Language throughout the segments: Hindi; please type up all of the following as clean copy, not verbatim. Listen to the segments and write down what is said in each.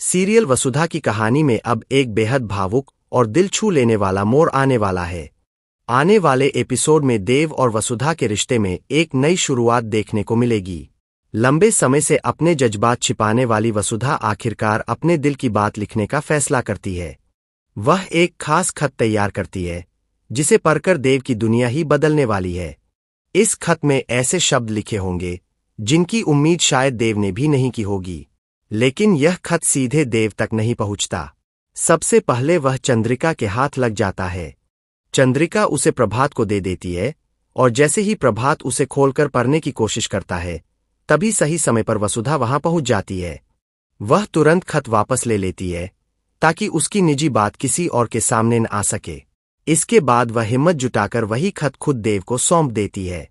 सीरियल वसुधा की कहानी में अब एक बेहद भावुक और दिल छू लेने वाला मोड़ आने वाला है। आने वाले एपिसोड में देव और वसुधा के रिश्ते में एक नई शुरुआत देखने को मिलेगी। लंबे समय से अपने जज्बात छिपाने वाली वसुधा आखिरकार अपने दिल की बात लिखने का फैसला करती है। वह एक खास खत तैयार करती है जिसे पढ़कर देव की दुनिया ही बदलने वाली है। इस खत में ऐसे शब्द लिखे होंगे जिनकी उम्मीद शायद देव ने भी नहीं की होगी, लेकिन यह खत सीधे देव तक नहीं पहुंचता। सबसे पहले वह चंद्रिका के हाथ लग जाता है। चंद्रिका उसे प्रभात को दे देती है और जैसे ही प्रभात उसे खोलकर पढ़ने की कोशिश करता है, तभी सही समय पर वसुधा वहां पहुंच जाती है। वह तुरंत खत वापस ले लेती है ताकि उसकी निजी बात किसी और के सामने न आ सके। इसके बाद वह हिम्मत जुटाकर वही खत खुद देव को सौंप देती है।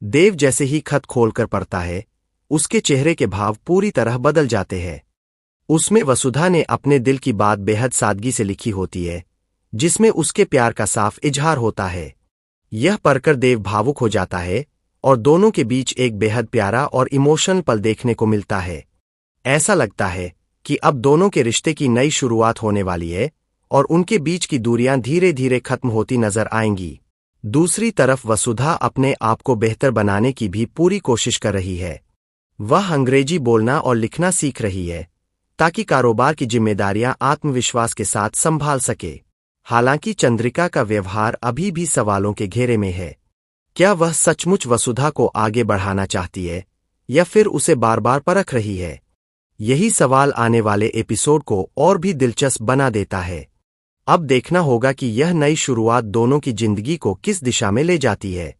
देव जैसे ही खत खोलकर पढ़ता है, उसके चेहरे के भाव पूरी तरह बदल जाते हैं। उसमें वसुधा ने अपने दिल की बात बेहद सादगी से लिखी होती है, जिसमें उसके प्यार का साफ इजहार होता है। यह पढ़कर देव भावुक हो जाता है और दोनों के बीच एक बेहद प्यारा और इमोशनल पल देखने को मिलता है। ऐसा लगता है कि अब दोनों के रिश्ते की नई शुरुआत होने वाली है और उनके बीच की दूरियां धीरे धीरे खत्म होती नजर आएंगी। दूसरी तरफ वसुधा अपने आप को बेहतर बनाने की भी पूरी कोशिश कर रही है। वह अंग्रेजी बोलना और लिखना सीख रही है ताकि कारोबार की जिम्मेदारियां आत्मविश्वास के साथ संभाल सके। हालांकि चंद्रिका का व्यवहार अभी भी सवालों के घेरे में है। क्या वह सचमुच वसुधा को आगे बढ़ाना चाहती है या फिर उसे बार बार परख रही है? यही सवाल आने वाले एपिसोड को और भी दिलचस्प बना देता है। अब देखना होगा कि यह नई शुरुआत दोनों की जिंदगी को किस दिशा में ले जाती है।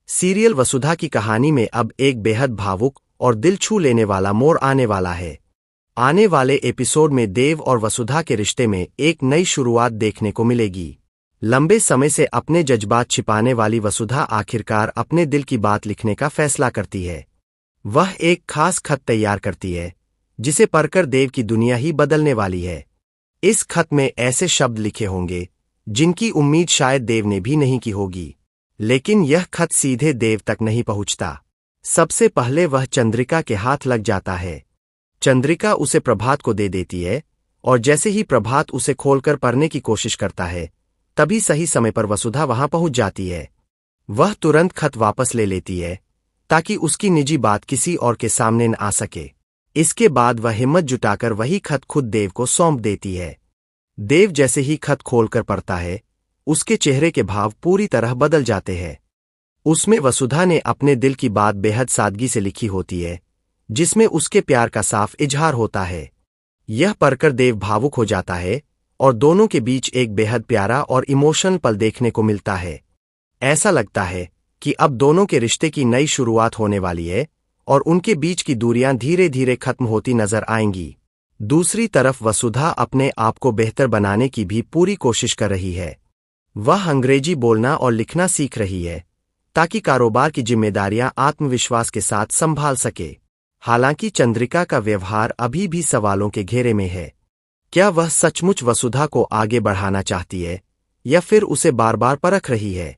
सीरियल वसुधा की कहानी में अब एक बेहद भावुक और दिल छू लेने वाला मोड़ आने वाला है। आने वाले एपिसोड में देव और वसुधा के रिश्ते में एक नई शुरुआत देखने को मिलेगी। लंबे समय से अपने जज्बात छिपाने वाली वसुधा आखिरकार अपने दिल की बात लिखने का फैसला करती है। वह एक खास खत तैयार करती है जिसे पढ़कर देव की दुनिया ही बदलने वाली है। इस खत में ऐसे शब्द लिखे होंगे जिनकी उम्मीद शायद देव ने भी नहीं की होगी, लेकिन यह खत सीधे देव तक नहीं पहुंचता। सबसे पहले वह चंद्रिका के हाथ लग जाता है। चंद्रिका उसे प्रभात को दे देती है और जैसे ही प्रभात उसे खोलकर पढ़ने की कोशिश करता है, तभी सही समय पर वसुधा वहां पहुंच जाती है। वह तुरंत खत वापस ले लेती है ताकि उसकी निजी बात किसी और के सामने न आ सके। इसके बाद वह हिम्मत जुटाकर वही खत खुद देव को सौंप देती है। देव जैसे ही खत खोलकर पढ़ता है, उसके चेहरे के भाव पूरी तरह बदल जाते हैं। उसमें वसुधा ने अपने दिल की बात बेहद सादगी से लिखी होती है, जिसमें उसके प्यार का साफ इजहार होता है। यह पढ़कर देव भावुक हो जाता है और दोनों के बीच एक बेहद प्यारा और इमोशनल पल देखने को मिलता है। ऐसा लगता है कि अब दोनों के रिश्ते की नई शुरुआत होने वाली है और उनके बीच की दूरियां धीरे धीरे खत्म होती नजर आएंगी। दूसरी तरफ वसुधा अपने आप को बेहतर बनाने की भी पूरी कोशिश कर रही है। वह अंग्रेजी बोलना और लिखना सीख रही है ताकि कारोबार की जिम्मेदारियां आत्मविश्वास के साथ संभाल सके। हालांकि चंद्रिका का व्यवहार अभी भी सवालों के घेरे में है। क्या वह सचमुच वसुधा को आगे बढ़ाना चाहती है या फिर उसे बार बार परख रही है?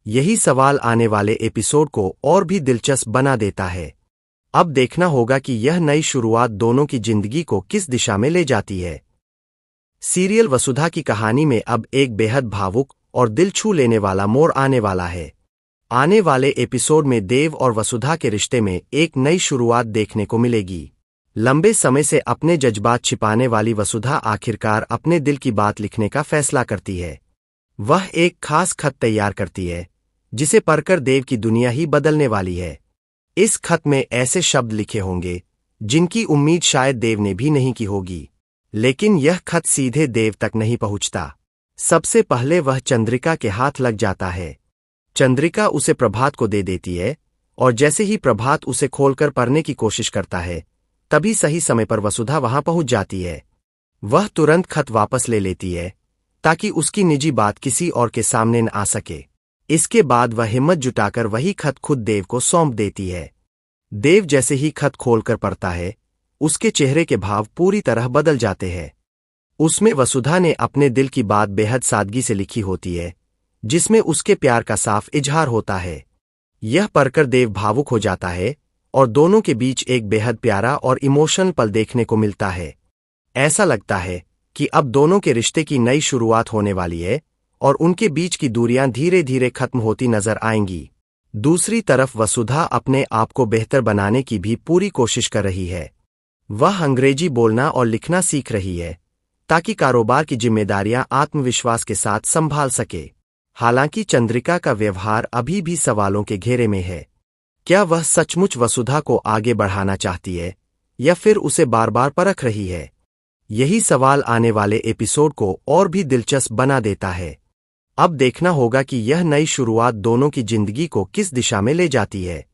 यही सवाल आने वाले एपिसोड को और भी दिलचस्प बना देता है। अब देखना होगा कि यह नई शुरुआत दोनों की जिंदगी को किस दिशा में ले जाती है। सीरियल वसुधा की कहानी में अब एक बेहद भावुक और दिल छू लेने वाला मोड़ आने वाला है। आने वाले एपिसोड में देव और वसुधा के रिश्ते में एक नई शुरुआत देखने को मिलेगी। लंबे समय से अपने जज्बात छिपाने वाली वसुधा आखिरकार अपने दिल की बात लिखने का फैसला करती है। वह एक खास खत तैयार करती है जिसे पढ़कर देव की दुनिया ही बदलने वाली है। इस खत में ऐसे शब्द लिखे होंगे जिनकी उम्मीद शायद देव ने भी नहीं की होगी, लेकिन यह खत सीधे देव तक नहीं पहुंचता। सबसे पहले वह चंद्रिका के हाथ लग जाता है। चंद्रिका उसे प्रभात को दे देती है और जैसे ही प्रभात उसे खोलकर पढ़ने की कोशिश करता है, तभी सही समय पर वसुधा वहां पहुंच जाती है। वह तुरंत खत वापस ले लेती है ताकि उसकी निजी बात किसी और के सामने न आ सके। इसके बाद वह हिम्मत जुटाकर वही खत खुद देव को सौंप देती है। देव जैसे ही खत खोलकर पढ़ता है, उसके चेहरे के भाव पूरी तरह बदल जाते हैं। उसमें वसुधा ने अपने दिल की बात बेहद सादगी से लिखी होती है, जिसमें उसके प्यार का साफ इजहार होता है। यह पढ़कर देव भावुक हो जाता है और दोनों के बीच एक बेहद प्यारा और इमोशनल पल देखने को मिलता है। ऐसा लगता है कि अब दोनों के रिश्ते की नई शुरुआत होने वाली है और उनके बीच की दूरियां धीरे धीरे खत्म होती नजर आएंगी। दूसरी तरफ वसुधा अपने आप को बेहतर बनाने की भी पूरी कोशिश कर रही है। वह अंग्रेजी बोलना और लिखना सीख रही है ताकि कारोबार की जिम्मेदारियां आत्मविश्वास के साथ संभाल सके। हालांकि चंद्रिका का व्यवहार अभी भी सवालों के घेरे में है। क्या वह सचमुच वसुधा को आगे बढ़ाना चाहती है या फिर उसे बार बार परख रही है? यही सवाल आने वाले एपिसोड को और भी दिलचस्प बना देता है। अब देखना होगा कि यह नई शुरुआत दोनों की जिंदगी को किस दिशा में ले जाती है।